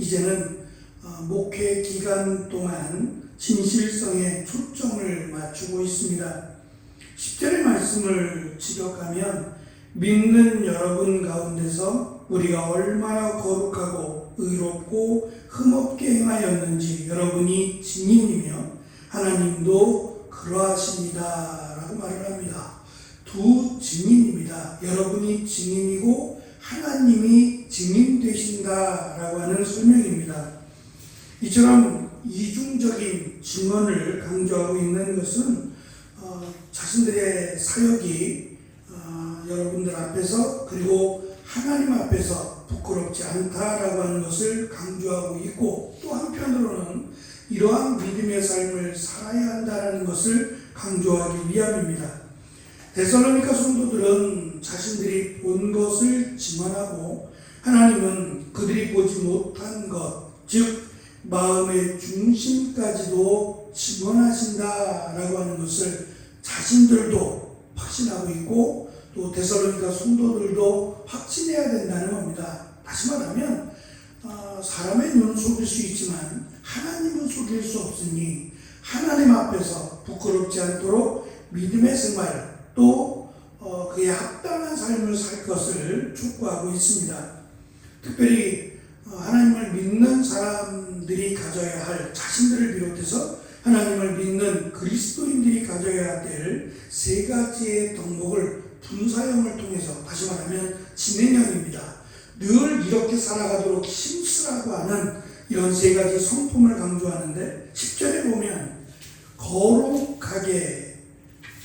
이제는 목회 기간 동안 진실성에 초점을 맞추고 있습니다. 10절의 말씀을 직역하면 믿는 여러분 가운데서 우리가 얼마나 거룩하고 의롭고 흠없게 행하였는지 여러분이 증인이며 하나님도 그러하십니다 라고 말을 합니다. 두 증인입니다. 여러분이 증인이고 하나님이 증인 되신다라고 하는 설명입니다. 이처럼 이중적인 증언을 강조하고 있는 것은 자신들의 사역이 여러분들 앞에서 그리고 하나님 앞에서 부끄럽지 않다라고 하는 것을 강조하고 있고, 또 한편으로는 이러한 믿음의 삶을 살아야 한다는 것을 강조하기 위함입니다. 데살로니가 성도들은 자신들이 본 것을 증언하고 하나님은 그들이 보지 못한 것, 즉 마음의 중심까지도 증언하신다라고 하는 것을 자신들도 확신하고 있고 또 데살로니가 성도들도 확신해야 된다는 겁니다. 다시 말하면 사람의 눈은 속일 수 있지만 하나님은 속일 수 없으니 하나님 앞에서 부끄럽지 않도록 믿음의 생활 또 그에 합당한 삶을 살 것을 촉구하고 있습니다. 특별히 하나님을 믿는 사람들이 가져야 할, 자신들을 비롯해서 하나님을 믿는 그리스도인들이 가져야 될 세 가지의 덕목을 분사형을 통해서, 다시 말하면 진행형입니다. 늘 이렇게 살아가도록 힘쓰라고 하는 이런 세 가지 성품을 강조하는데, 10절에 보면 거룩하게,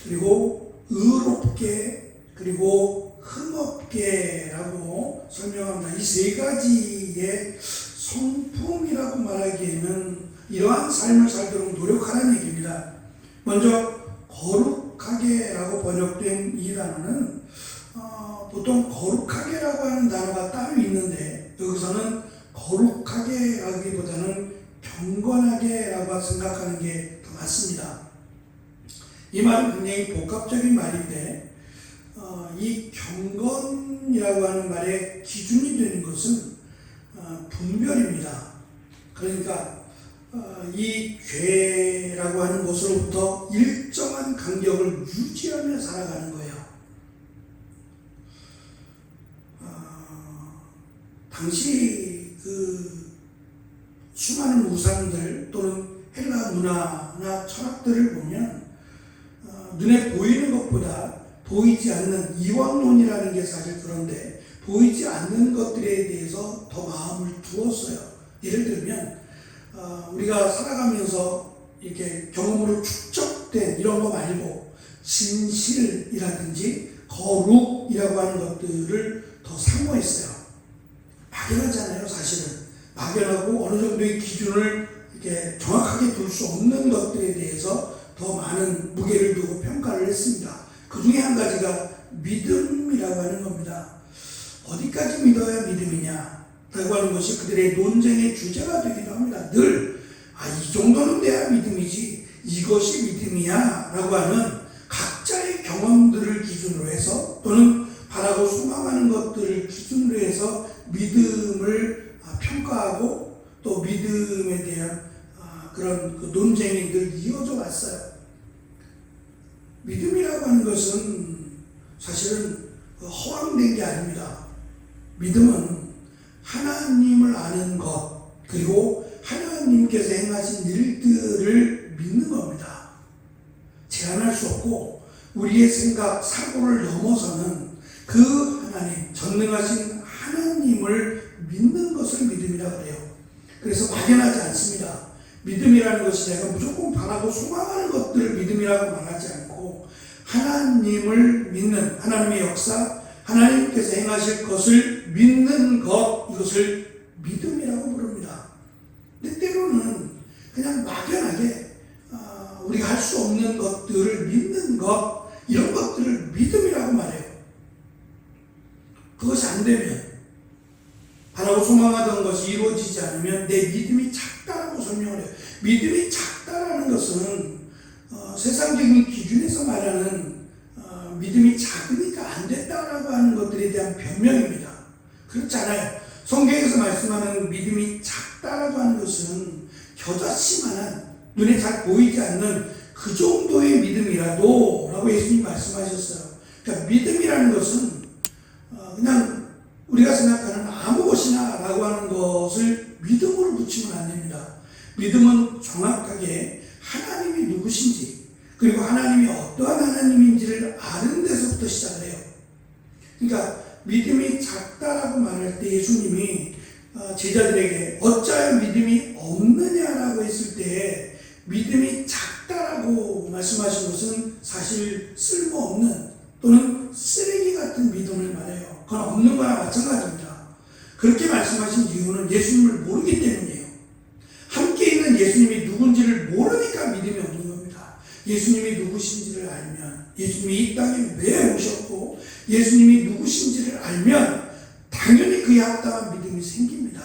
그리고 의롭게, 그리고 흠없게라고 설명합니다. 이 세 가지의 성품이라고 말하기에는 이러한 삶을 살도록 노력하라는 얘기입니다. 먼저 거룩하게라고 번역된 이 단어는 보통 거룩하게라고 하는 단어가 따로 있는데 여기서는 거룩하게라기보다는 경건하게라고 생각하는 게 더 맞습니다. 이 말은 굉장히 복합적인 말인데 이 경건이라고 하는 말의 기준이 되는 것은 분별입니다. 그러니까 이 죄라고 하는 것으로부터 일정한 간격을 유지하며 살아가는 거예요. 당시 그 수많은 우상들 또는 헬라 문화나 철학들을 보면 눈에 보이는 것보다 보이지 않는, 이왕론이라는 게 사실 그런데 보이지 않는 것들에 대해서 더 마음을 두었어요. 예를 들면 우리가 살아가면서 이렇게 경험으로 축적된 이런 거 말고 진실이라든지 거룩이라고 하는 것들을 더 사모했어요. 막연하잖아요, 사실은. 막연하고 어느 정도의 기준을 이렇게 정확하게 둘 수 없는 것들에 대해서 더 많은 무게를 두고 평가를 했습니다. 그 중에 한 가지가 믿음이라고 하는 겁니다. 어디까지 믿어야 믿음이냐 라고 하는 것이 그들의 논쟁의 주제가 되기도 합니다. 늘 이 정도는 돼야 믿음이지 이것이 믿음이야 라고 하는 각자의 경험들을 기준으로 해서 또는 바라고 소망하는 것들을 기준으로 해서 믿음을 평가하고 또 믿음에 대한 그런 그 논쟁이 늘 이어져 왔어요. 믿음이라고 하는 것은 사실은 허황된 게 아닙니다. 믿음은 하나님을 아는 것, 그리고 하나님께서 행하신 일들을 믿는 겁니다. 제한할 수 없고 우리의 생각, 사고를 넘어서는 그 하나님, 전능하신 하나님을 믿는 것을 믿음이라고 해요. 그래서 막연하지 않습니다. 믿음이라는 것이 내가 무조건 바라고 소망하는 것들을 믿음이라고 말하지 않고 하나님을 믿는, 하나님의 역사, 하나님께서 행하실 것을 믿는 것, 이것을 믿음이라고 부릅니다. 근데 때로는 그냥 막연하게 우리가 할 수 없는 것들을 믿는 것, 이런 것들을 믿음이라고 말해요. 그것이 안 되면, 바라고 소망하던 것이 이루어지지 않으면 내 믿음이 작다라고 설명을 해요. 믿음이 작다라는 것은 세상적인 기준에서 말하는 믿음이 작으니까 안 됐다라고 하는 것들에 대한 변명입니다. 그렇지 않아요. 성경에서 말씀하는 믿음이 작다 믿음이라고 하는 것은 겨자씨만한 눈에 잘 보이지 않는 그 정도의 믿음이라도 라고 예수님 말씀하셨어요. 그러니까 믿음이라는 것은 그냥 우리가 생각하는 아무 것이나 라고 하는 것을 믿음으로 붙이면 안 됩니다. 믿음은 정확하게 하나님이 누구신지 그리고 하나님이 어떠한 하나님인지를 아는 데서부터 시작을 해요. 그러니까 믿음이 작다라고 말할 때 예수님이 제자들에게 어찌하여 믿음이 없느냐라고 했을 때 믿음이 작다라고 말씀하신 것은 사실 쓸모없는 또는 쓰레기 같은 믿음을 말해요. 그건 없는 거나 마찬가지입니다. 그렇게 말씀하신 이유는 예수님을 모르기 때문이에요. 함께 있는 예수님이 누군지를 모르니까 믿음이 없는 겁니다. 예수님이 누구신지를 알면, 예수님이 이 땅에 왜 오셨고 예수님이 누구신지를 알면 당연히 그에 합당한 믿음이 생깁니다.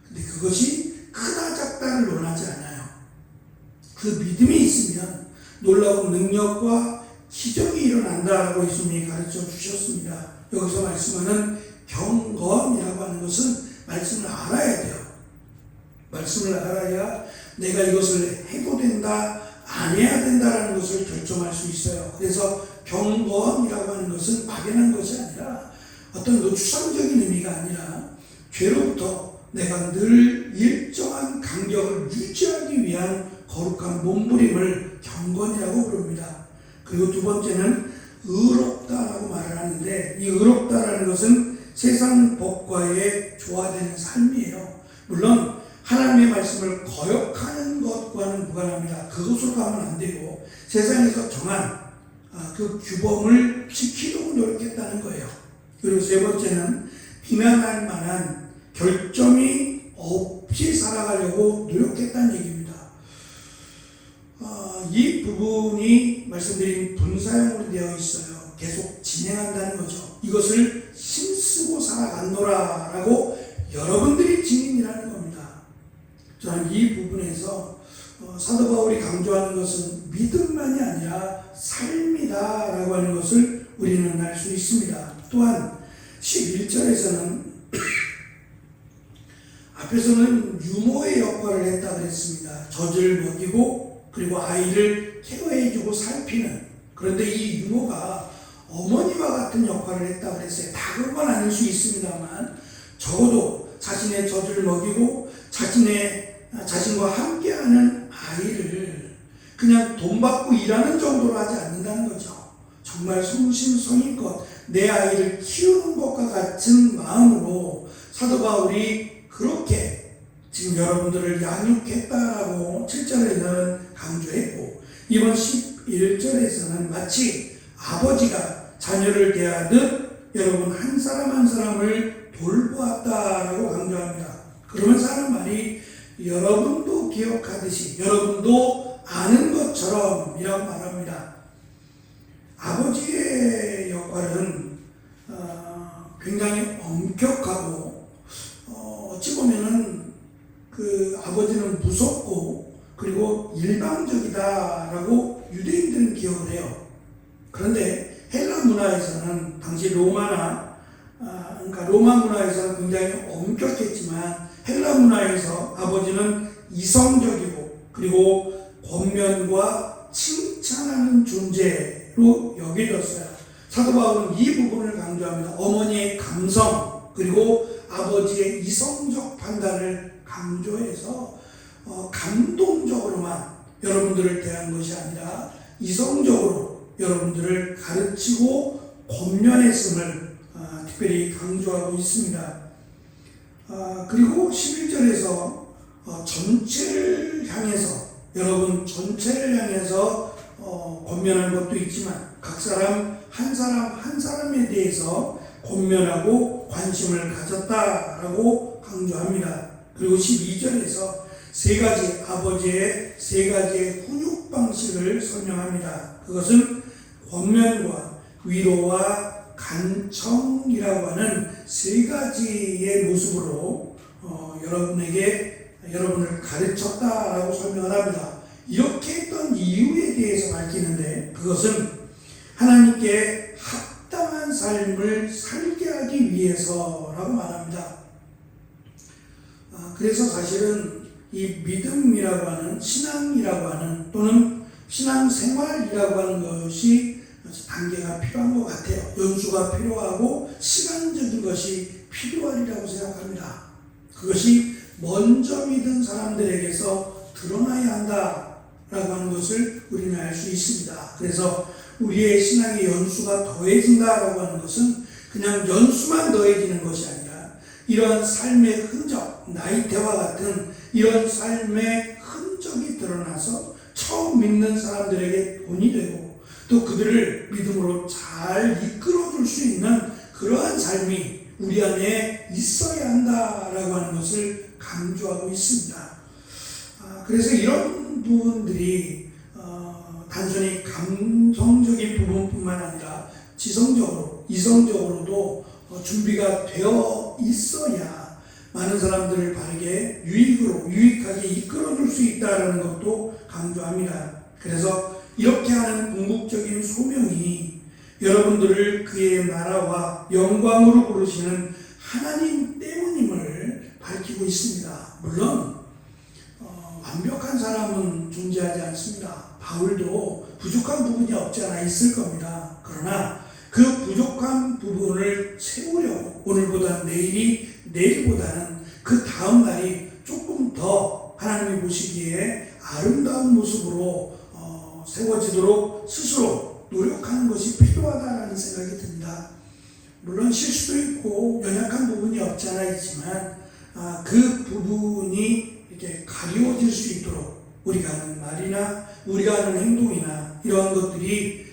근데 그것이 크다 작다를 논하지 않아요. 그 믿음이 있으면 놀라운 능력과 기적이 일어난다라고 예수님이 가르쳐 주셨습니다. 여기서 말씀하는 경건이라고 하는 것은 말씀을 알아야 돼요. 말씀을 알아야 내가 이것을 해도 된다, 안 해야 된다라는 것을 결정할 수 있어요. 그래서 경건이라고 하는 것은 막연한 것이 아니라 어떤 추상적인 의미가 아니라 죄로부터 내가 늘 일정한 간격을 유지하기 위한 거룩한 몸부림을 경건이라고 부릅니다. 그리고 두 번째는 의롭다라고 말을 하는데 이 의롭다라는 것은 세상 법과의 조화되는 삶이에요. 물론 하나님의 말씀을 거역하는 것과는 무관합니다. 그것으로 가면 안 되고 세상에서 정한 그 규범을 지키려고 노력했다는 거예요. 그리고 세 번째는 비난할 만한 결점이 없이 살아가려고 노력했다는 얘기입니다. 이 부분이 말씀드린 분사형으로 되어 있어요. 계속 진행한다는 거죠. 이것을 힘쓰고 살아간노라 라고 여러분들이 증인이라는 겁니다. 저는 이 부분에서 사도 바울이 강조하는 것은 믿음만이 아니라 삶이다 라고 하는 것을 우리는 알 수 있습니다. 또한 11절에서는 앞에서는 유모의 역할을 했다 그랬습니다. 젖을 먹이고 그리고 아이를 케어해주고 살피는, 그런데 이 유모가 어머니와 같은 역할을 했다 그랬어요. 다 그런 건 아닐 수 있습니다만 적어도 자신의 젖을 먹이고 자신과 함께하는 아이를 그냥 돈 받고 일하는 정도로 하지 않는다는 거죠. 정말 성심성의껏 내 아이를 키우는 것과 같은 마음으로 사도 바울이 그렇게 지금 여러분들을 양육했다라고 7절에서는 강조했고 이번 11절에서는 마치 아버지가 자녀를 대하듯 여러분 한 사람 한 사람을 돌보았다라고 강조합니다. 그러면서 하는 말이 여러분도 기억하듯이 여러분도 아는 것처럼 이라고 말합니다. 아버지의 역할은 굉장히 엄격하고 어찌 보면은 그 아버지는 무섭고 그리고 일방적이다라고 유대인들은 기억을 해요. 그런데 헬라 문화에서는 당시 로마 문화에서는 굉장히 엄격했지만 헬라 문화에서 아버지는 이성적이고 그리고 권면과 칭찬하는 존재로 여겨졌어요. 사도 바울은 이 부분을 강조합니다. 어머니의 감성 그리고 아버지의 이성적 판단을 강조해서 감동적으로만 여러분들을 대한 것이 아니라 이성적으로 여러분들을 가르치고 권면했음을 특별히 강조하고 있습니다. 그리고 11절에서 전체를 향해서 여러분 전체를 향해서 권면한 것도 있지만 각 사람 한 사람에 대해서 권면하고 관심을 가졌다라고 강조합니다. 그리고 12절에서 아버지의 세 가지의 훈육 방식을 설명합니다. 그것은 권면과 위로와 간청이라고 하는 세 가지의 모습으로 여러분을 가르쳤다라고 설명을 합니다. 이렇게 했던 이유에 대해서 밝히는데 그것은 하나님께 합당한 삶을 살게 하기 위해서라고 말합니다. 그래서 사실은 이 믿음이라고 하는, 신앙이라고 하는, 또는 신앙생활이라고 하는 것이 단계가 필요한 것 같아요. 연수가 필요하고 시간적인 것이 필요하리라고 생각합니다. 그것이 먼저 믿은 사람들에게서 드러나야 한다라고 하는 것을 우리는 알 수 있습니다. 그래서 우리의 신앙의 연수가 더해진다라고 하는 것은 그냥 연수만 더해지는 것이 아니라 이러한 삶의 흔적, 나이테와 같은 이런 삶의 흔적이 드러나서 처음 믿는 사람들에게 본이 되고 또 그들을 믿음으로 잘 이끌어줄 수 있는 그러한 삶이 우리 안에 있어야 한다라고 하는 것을 강조하고 있습니다. 그래서 이런 부분들이 단순히 감성적인 부분뿐만 아니라 지성적으로, 이성적으로도 준비가 되어 있어야 많은 사람들을 바르게 유익하게 이끌어줄 수 있다는 것도 강조합니다. 그래서 이렇게 하는 궁극적인 소명이 여러분들을 그의 나라와 영광으로 부르시는 하나님 때문임을 밝히고 있습니다. 물론 완벽한 사람은 존재하지 않습니다. 바울도 부족한 부분이 없지 않아 있을 겁니다. 그러나 그 부족한 부분을 채우려고 오늘보다 내일보다는 그 다음 날이 조금 더 하나님이 보시기에 아름다운 모습으로 세워지도록 스스로 노력하는 것이 필요하다는 생각이 듭니다. 물론 실수도 있고 연약한 부분이 없지 않아 있지만 그 부분이 이렇게 가려워질 수 있도록 우리가 하는 말이나 우리가 하는 행동이나 이러한 것들이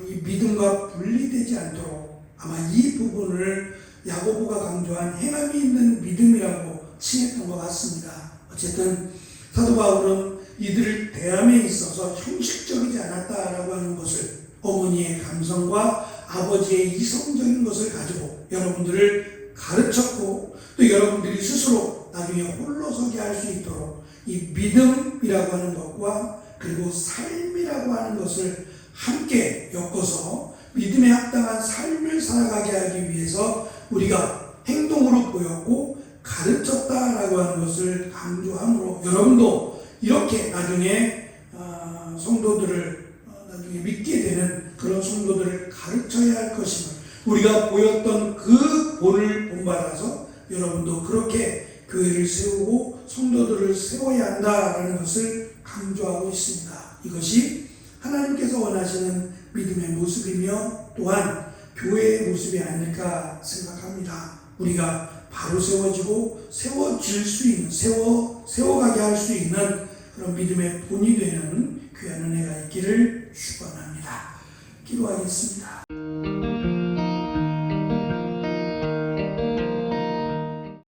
이 믿음과 분리되지 않도록 아마 이 부분을 야고보가 강조한 행함이 있는 믿음이라고 칭했던 것 같습니다. 어쨌든 사도 바울은 이들을 대함에 있어서 형식적이지 않았다라고 하는 것을 어머니의 감성과 아버지의 이성적인 것을 가지고 여러분들을 가르쳤고 또 여러분들이 스스로 나중에 홀로서게 할 수 있도록 이 믿음이라고 하는 것과 그리고 삶이라고 하는 것을 함께 엮어서 믿음에 합당한 삶을 살아가게 하기 위해서 우리가 행동으로 보였고 가르쳤다라고 하는 것을 강조함으로 여러분도 이렇게 나중에 성도들을 나중에 믿게 되는 그런 성도들을 가르쳐야 할 것임을 우리가 보였던 그 본을 본받아서 여러분도 그렇게 교회를 세우고 성도들을 세워야 한다라는 것을 강조하고 있습니다. 이것이 하나님께서 원하시는 믿음의 모습이며 또한 교회의 모습이 아닐까 생각합니다. 우리가 바로 세워지고 세워질 수 있는, 세워가게 할 수 있는 그런 믿음의 본이 되는 귀한 은혜가 있기를 축원합니다. 기도하겠습니다.